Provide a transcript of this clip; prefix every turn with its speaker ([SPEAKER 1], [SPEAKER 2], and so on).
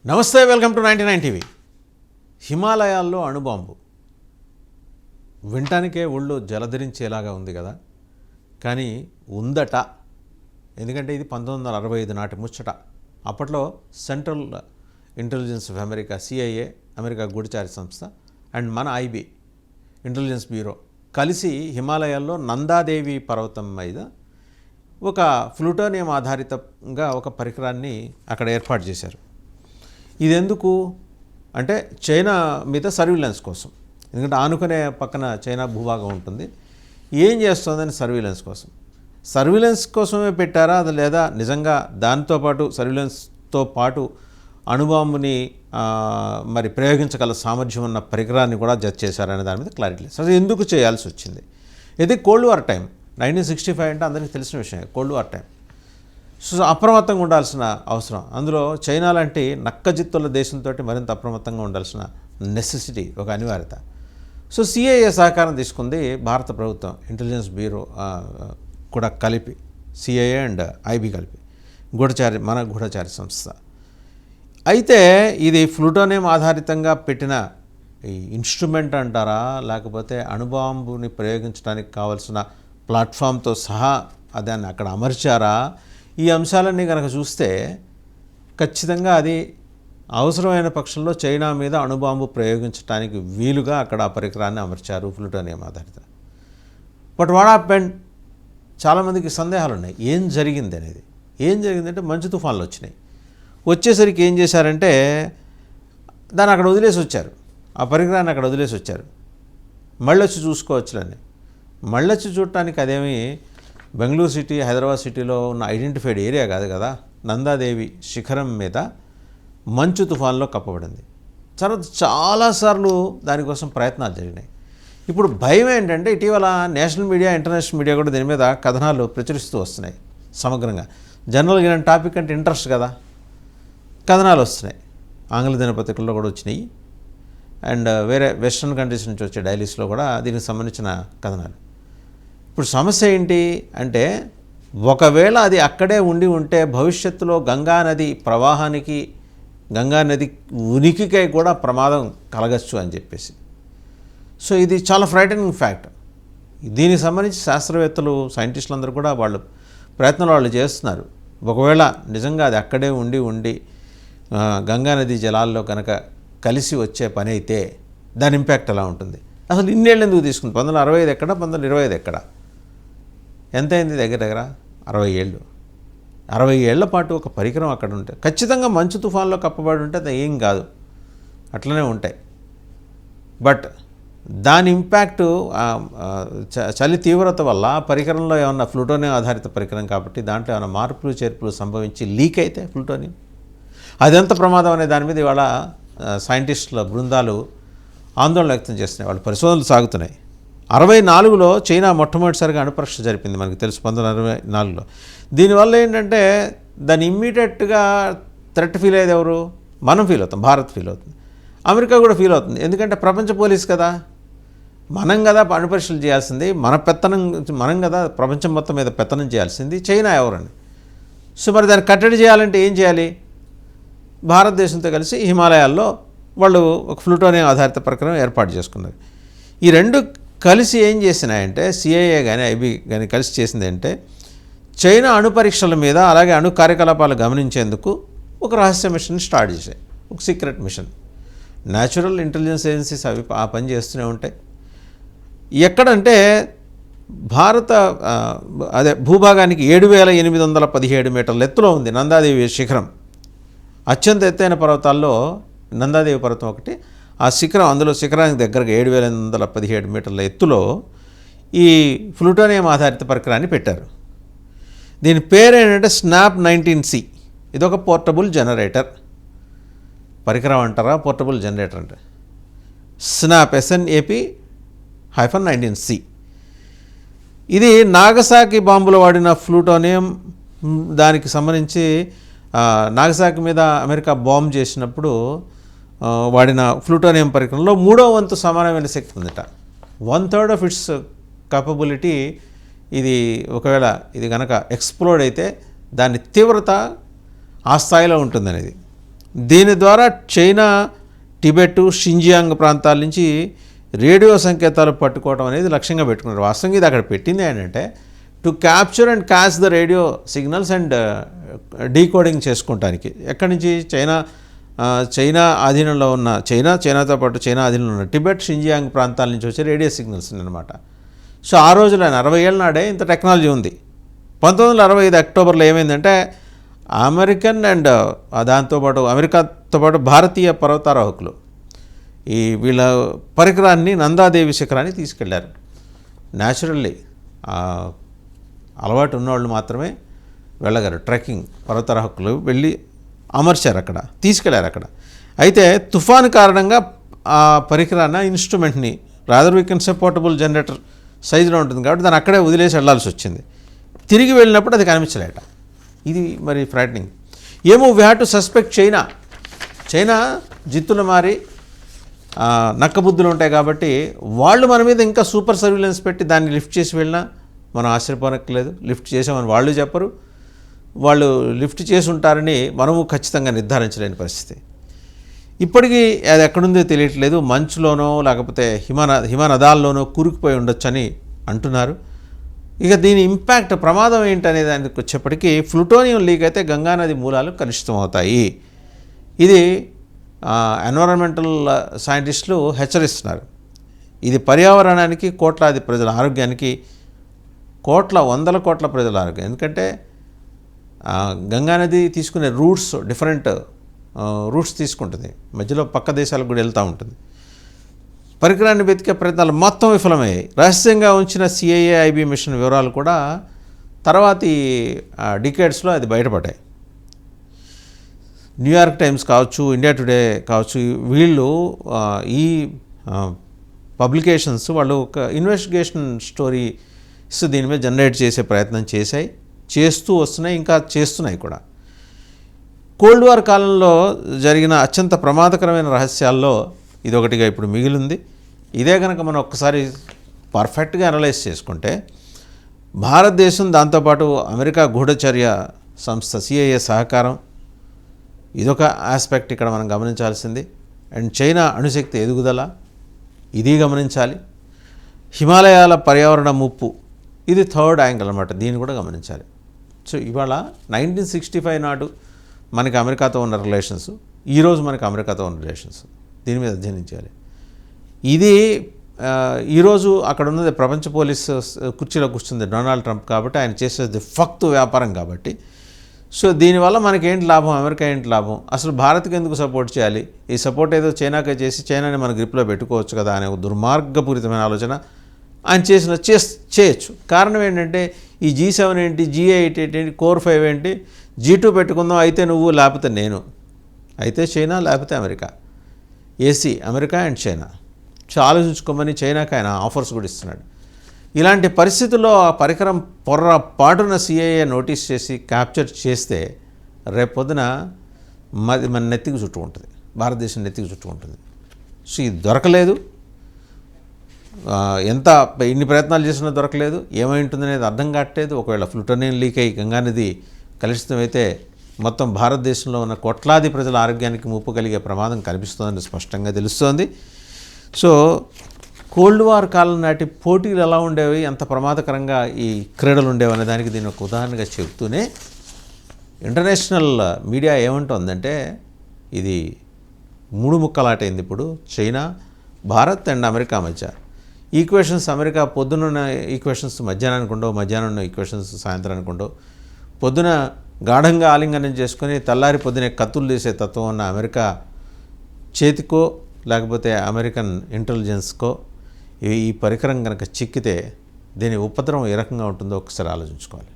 [SPEAKER 1] నమస్తే, welcome to 99 TV. హిమాలయాల్లో అణుబాంబు వినటానికే ఒళ్ళు జలధరించేలాగా ఉంది కదా, కానీ ఉందట. ఎందుకంటే ఇది 1965 నాటి ముచ్చట. అప్పట్లో central intelligence of America CIA, America గూఢచారి సంస్థ, అండ్ మన ఐబీ ఇంటెలిజెన్స్ బ్యూరో కలిసి హిమాలయాల్లో నందాదేవి పర్వతం మీద ఒక ప్లూటోనియం ఆధారితంగా ఒక పరికరాన్ని అక్కడ ఏర్పాటు చేశారు. ఇది ఎందుకు అంటే చైనా మీద సర్వీలెన్స్ కోసం. ఎందుకంటే ఆనుకునే పక్కన చైనా భూభాగం ఉంటుంది. ఏం చేస్తుందని సర్వీలెన్స్ కోసమే పెట్టారా, అది లేదా నిజంగా దాంతోపాటు సర్వీలెన్స్తో పాటు అణుబాంబుని మరి ప్రయోగించగల సామర్థ్యం ఉన్న పరికరాన్ని కూడా జడ్జ్ చేశారనే దాని మీద క్లారిటీ లేదు. అసలు ఎందుకు చేయాల్సి వచ్చింది? ఇది కోల్డ్ వార్ టైం, 1965 అంటే అందరికీ తెలిసిన విషయం. Cold war time. సో అప్రమత్తంగా ఉండాల్సిన అవసరం. అందులో చైనా లాంటి నక్కజిత్తుల దేశంతో మరింత అప్రమత్తంగా ఉండాల్సిన నెసెసిటీ, ఒక అనివార్యత. సో సిఐఏ సహకారం తీసుకుంది భారత ప్రభుత్వం, ఇంటెలిజెన్స్ బ్యూరో కూడా కలిపి, సిఐఏ అండ్ ఐబీ కలిపి, మన గూఢచారి సంస్థ. అయితే ఇది ప్లూటోనియం ఆధారితంగా పెట్టిన ఈ ఇన్స్ట్రుమెంట్ అంటారా, లేకపోతే అణుబాంబుని ప్రయోగించడానికి కావాల్సిన ప్లాట్ఫామ్తో సహా దాన్ని అక్కడ అమర్చారా? ఈ అంశాలన్నీ కనుక చూస్తే ఖచ్చితంగా అది అవసరమైన పక్షంలో చైనా మీద అణుబాంబు ప్రయోగించడానికి వీలుగా అక్కడ ఆ పరికరాన్ని అమర్చారు, ప్లూటోనియం ఆధారిత. But what happened? చాలామందికి సందేహాలు ఉన్నాయి. ఏం జరిగింది అనేది. ఏం జరిగిందంటే మంచు తుఫాన్లు వచ్చినాయి. వచ్చేసరికి ఏం చేశారంటే దాన్ని అక్కడ వదిలేసి వచ్చారు, ఆ పరికరాన్ని అక్కడ వదిలేసి వచ్చారు. మళ్ళొచ్చి చూసుకోవచ్చులని. మళ్ళొచ్చి చూడటానికి అదేమి బెంగళూరు సిటీ, హైదరాబాద్ సిటీలో ఉన్న ఐడెంటిఫైడ్ ఏరియా కాదు కదా. నందాదేవి శిఖరం మీద మంచు తుఫాన్లో కప్పబడింది. తర్వాత చాలాసార్లు దానికోసం ప్రయత్నాలు జరిగినాయి. ఇప్పుడు భయం ఏంటంటే ఇటీవల నేషనల్ మీడియా, ఇంటర్నేషనల్ మీడియా కూడా దీని మీద కథనాలు ప్రచురిస్తూ వస్తున్నాయి సమగ్రంగా. జనరల్గా ఇలాంటి టాపిక్ అంటే ఇంట్రెస్ట్ కదా, కథనాలు వస్తున్నాయి. ఆంగ్ల దినపత్రికల్లో కూడా వచ్చినాయి, అండ్ వేరే వెస్ట్రన్ కంట్రీస్ నుంచి వచ్చే డైలీస్లో కూడా దీనికి సంబంధించిన కథనాలు. ఇప్పుడు సమస్య ఏంటి అంటే, ఒకవేళ అది అక్కడే ఉండి ఉంటే భవిష్యత్తులో గంగానది ప్రవాహానికి, గంగానది ఉనికికై కూడా ప్రమాదం కలగచ్చు అని చెప్పేసి. సో ఇది చాలా ఫ్రైటనింగ్ ఫ్యాక్ట్. దీనికి సంబంధించి శాస్త్రవేత్తలు, సైంటిస్టులు అందరూ కూడా వాళ్ళు ప్రయత్నాలు చేస్తున్నారు. ఒకవేళ నిజంగా అది అక్కడే ఉండి గంగానది జలాల్లో కనుక కలిసి వచ్చే పని అయితే దాని ఇంపాక్ట్ ఎలా ఉంటుంది? అసలు ఇన్నేళ్ళు ఎందుకు తీసుకుంది? 1965 ఎక్కడ, 1925 ఎక్కడ? ఎంత అయింది? దగ్గర 60 ఏళ్ళు. 60 ఏళ్ల పాటు ఒక పరికరం అక్కడ ఉంటే ఖచ్చితంగా మంచు తుఫాన్లో కప్పబడి ఉంటే అది ఏం కాదు, అట్లనే ఉంటాయి. బట్ దాని ఇంపాక్టు, చలి తీవ్రత వల్ల పరికరంలో ఏమన్నా ప్లూటోనియం ఆధారిత పరికరం కాబట్టి దాంట్లో ఏమైనా మార్పులు చేర్పులు సంభవించి లీక్ అయితే ప్లూటోనియం, అదెంత ప్రమాదం అనే దాని మీద ఇవాళ సైంటిస్టుల బృందాలు ఆందోళన వ్యక్తం చేస్తున్నాయి. వాళ్ళు పరిశోధనలు సాగుతున్నాయి. 64లో చైనా మొట్టమొదటిసారిగా అణుపరీక్ష జరిపింది, మనకు తెలుసు, 1964లో. దీనివల్ల ఏంటంటే దాన్ని ఇమ్మీడియట్గా థ్రెట్ ఫీల్ అయ్యేది ఎవరు? మనం ఫీల్ అవుతాం, భారత్ ఫీల్ అవుతుంది, అమెరికా కూడా ఫీల్ అవుతుంది. ఎందుకంటే ప్రపంచ పోలీస్ కదా, మనం కదా అణుపరీక్షలు చేయాల్సింది, మనం కదా ప్రపంచం మొత్తం మీద పెత్తనం చేయాల్సింది. చైనా ఎవరండి? సో మరి దాన్ని కట్టడి చేయాలంటే ఏం చేయాలి? భారతదేశంతో కలిసి హిమాలయాల్లో వాళ్ళు ఒక ప్లూటోనియం ఆధారిత పరికరం ఏర్పాటు చేసుకున్నారు. ఈ రెండు కలిసి ఏం చేసినాయంటే, సిఐఏ కానీ ఐబీ కానీ కలిసి చేసింది అంటే, చైనా అణు పరీక్షల మీద అలాగే అణు కార్యకలాపాలు గమనించేందుకు ఒక రహస్య మిషన్ స్టార్ట్ చేశాయి, ఒక secret mission. Natural intelligence agencies అవి ఆ పని చేస్తూనే ఉంటాయి. ఎక్కడంటే భూభాగానికి 7,817 మీటర్ల ఎత్తులో ఉంది నందాదేవి శిఖరం. అత్యంత ఎత్తైన పర్వతాల్లో నందాదేవి పర్వతం ఒకటి. ఆ శిఖరం, అందులో శిఖరానికి దగ్గరగా 7,817 మీటర్ల ఎత్తులో ఈ ప్లూటోనియం ఆధారిత పరికరాన్ని పెట్టారు. దీని పేరు ఏంటంటే స్నాప్ 19C. ఇదొక పోర్టబుల్ జనరేటర్ పరికరం అంటారా, పోర్టబుల్ జనరేటర్ అంటే స్నాప్ SNAP-19C. ఇది నాగసాకి బాంబులో వాడిన ప్లూటోనియం, దానికి సంబంధించి నాగసాకి మీద అమెరికా బాంబ్ చేసినప్పుడు వాడిన ప్లూటోనియం పరికరంలో 3వ వంతు సమానమైన శక్తి ఉందట. 1/3 ఆఫ్ ఇట్స్ కేపబిలిటీ. ఇది ఒకవేళ ఇది కనుక ఎక్స్ప్లోడ్ అయితే దాని తీవ్రత ఆ స్థాయిలో ఉంటుందనేది. దీని ద్వారా చైనా టిబెట్ షింజియాంగ్ ప్రాంతాల నుంచి రేడియో సంకేతాలు పట్టుకోవడం అనేది లక్ష్యంగా పెట్టుకున్నారు. వాస్తవంగా ఇది అక్కడ పెట్టింది ఏంటంటే to capture and catch the radio signals and decoding చేసుకుంటానికి. ఎక్కడి నుంచి చైనా ఆధీనంలో ఉన్న చైనాతో పాటు చైనా ఆధీనంలో ఉన్న టిబెట్ షింజియాంగ్ ప్రాంతాల నుంచి వచ్చే రేడియో సిగ్నల్స్ అనమాట. సో ఆ రోజులో 40 ఏళ్ళ నాడే ఇంత టెక్నాలజీ ఉంది. 1965 అక్టోబర్లో ఏమైందంటే అమెరికన్ అండ్ దాంతోపాటు అమెరికాతో పాటు భారతీయ పర్వతారోహకులు వీళ్ళ పరికరాన్ని నందాదేవి శిఖరాన్ని తీసుకెళ్లారు. న్యాచురల్లీ అలవాటు ఉన్నవాళ్ళు మాత్రమే వెళ్ళగారు. ట్రెక్కింగ్ పర్వతారోహకులు వెళ్ళి అమర్చారు, అక్కడ తీసుకెళ్లారు. అక్కడ అయితే తుఫాను కారణంగా ఆ పరికరాన్ని ఇన్స్ట్రుమెంట్ని rather we can supportable generator సైజులో ఉంటుంది కాబట్టి దాన్ని అక్కడే వదిలేసి వెళ్లాల్సి వచ్చింది. తిరిగి వెళ్ళినప్పుడు అది కనిపించలేట. ఇది మరి ఫ్రాటనింగ్. ఏమో we have to suspect China జిత్తులు మారి నక్కబుద్ధులు ఉంటాయి కాబట్టి వాళ్ళు మన మీద ఇంకా సూపర్ సర్విలెన్స్ పెట్టి దాన్ని లిఫ్ట్ చేసి వెళ్ళినా మనం ఆశ్చర్యపోనక్కర్లేదు. లిఫ్ట్ చేసామని వాళ్ళు చెప్పరు, వాళ్ళు లిఫ్ట్ చేసి ఉంటారని మనము ఖచ్చితంగా నిర్ధారించలేని పరిస్థితి. ఇప్పటికీ అది ఎక్కడుందో తెలియట్లేదు. మంచులోనో లేకపోతే హిమనదాల్లోనో కూరుకుపోయి ఉండొచ్చని అంటున్నారు. ఇక దీని ఇంపాక్ట్ ప్రమాదం ఏంటనే దానికి వచ్చేప్పటికీ ప్లూటోనియం లీక్ అయితే గంగానది మూలాలు కలుషితమవుతాయి. ఇది ఎన్విరాన్మెంటల్ సైంటిస్టులు హెచ్చరిస్తున్నారు. ఇది పర్యావరణానికి, కోట్లాది ప్రజల ఆరోగ్యానికి, వందల కోట్ల ప్రజల ఆరోగ్యం. ఎందుకంటే గంగానది తీసుకునే డిఫరెంట్ రూట్స్ తీసుకుంటుంది, మధ్యలో పక్క దేశాలకు కూడా వెళ్తూ ఉంటుంది. పరికరాన్ని వెతికే ప్రయత్నాలు మొత్తం విఫలమయ్యాయి. రహస్యంగా ఉంచిన CIA-IB మిషన్ వివరాలు కూడా తర్వాతి డికేడ్స్లో అది బయటపడ్డాయి. న్యూయార్క్ టైమ్స్ కావచ్చు, ఇండియా టుడే కావచ్చు, వీళ్ళు ఈ పబ్లికేషన్స్ వాళ్ళు ఒక ఇన్వెస్టిగేషన్ స్టోరీస్ దీని మీద జనరేట్ చేసే ప్రయత్నం చేస్తూ వస్తున్నాయి, ఇంకా చేస్తున్నాయి కూడా. కోల్డ్ వార్ కాలంలో జరిగిన అత్యంత ప్రమాదకరమైన రహస్యాల్లో ఇదొకటిగా ఇప్పుడు మిగిలింది. ఇదే కనుక మనం ఒక్కసారి పర్ఫెక్ట్గా అనలైజ్ చేసుకుంటే భారతదేశం, దాంతోపాటు అమెరికా గూఢచర్య సంస్థ CIA సహకారం, ఇదొక ఆస్పెక్ట్ ఇక్కడ మనం గమనించాల్సింది. అండ్ చైనా అణుశక్తి ఎదుగుదల, ఇది గమనించాలి. హిమాలయాల పర్యావరణ ముప్పు, ఇది థర్డ్ యాంగిల్ అన్నమాట, దీన్ని కూడా గమనించాలి. సో ఇవాళ 1965 నాడు మనకి అమెరికాతో ఉన్న రిలేషన్స్, ఈరోజు మనకి అమెరికాతో ఉన్న రిలేషన్స్, దీని మీద అధ్యయనం చేయాలి. ఇది ఈరోజు అక్కడ ఉన్నది ప్రపంచ పోలీస్ కుర్చీలో కూర్చుంది డొనాల్డ్ ట్రంప్ కాబట్టి ఆయన చేసేది ఫక్తు వ్యాపారం కాబట్టి. సో దీనివల్ల మనకేంటి లాభం, అమెరికా ఏంటి లాభం, అసలు భారత్కి ఎందుకు సపోర్ట్ చేయాలి, ఈ సపోర్ట్ ఏదో చైనాకే చేసి చైనాని మన గ్రిప్లో పెట్టుకోవచ్చు కదా అనే దుర్మార్గపూరితమైన ఆలోచన ఆయన చేయొచ్చు. కారణం ఏంటంటే ఈ G7 ఏంటి, G8 ఏంటి, కోర్ 5 ఏంటి, G2 పెట్టుకుందాం, అయితే నువ్వు లేకపోతే నేను, అయితే చైనా లేకపోతే అమెరికా, ఏసీ అమెరికా అండ్ చైనా. ఆలోచించుకోమని చైనాకి ఆయన ఆఫర్స్ కూడా ఇస్తున్నాడు. ఇలాంటి పరిస్థితుల్లో ఆ పరికరం పొర్రపాటున CIA నోటీస్ చేసి క్యాప్చర్ చేస్తే రేపొద్దున మన నెత్తికి చుట్టుకుంటుంది, భారతదేశం నెత్తికి చుట్టుకుంటుంది. సో ఇది దొరకలేదు, ఇన్ని ప్రయత్నాలు చేసినా దొరకలేదు. ఏమై ఉంటుందనేది అర్థం కావట్లేదు. ఒకవేళ ప్లూటోనియం లీక్ అయ్యి గంగానది కలుషితమైతే మొత్తం భారతదేశంలో ఉన్న కోట్లాది ప్రజల ఆరోగ్యానికి ముప్పు కలిగే ప్రమాదం కనిపిస్తోందని స్పష్టంగా తెలుస్తోంది. సో కోల్డ్ వార్ కాలం నాటి పోటీలు ఎలా ఉండేవి, ఎంత ప్రమాదకరంగా ఈ క్రీడలు ఉండేవి అనే దానికి దీని ఒక ఉదాహరణగా చెబుతూనే ఇంటర్నేషనల్ మీడియా ఏమంటోందంటే ఇది 3 ముక్కలాట అయింది ఇప్పుడు చైనా, భారత్ అండ్ అమెరికా మధ్య. ఈక్వేషన్స్ అమెరికా పొద్దున్న ఈక్వేషన్స్ మధ్యాహ్నానికి ఉండవు, మధ్యాహ్నం ఈక్వేషన్స్ సాయంత్రానికి ఉండవు. పొద్దున గాఢంగా ఆలింగనం చేసుకొని తెల్లారి పొద్దునే కత్తులు తీసే తత్వం ఉన్న అమెరికా చేతికో లేకపోతే అమెరికన్ ఇంటెలిజెన్స్కో ఈ పరికరం కనుక చిక్కితే దీని ఉపద్రవం ఏ రకంగా ఉంటుందో ఒకసారి ఆలోచించుకోవాలి.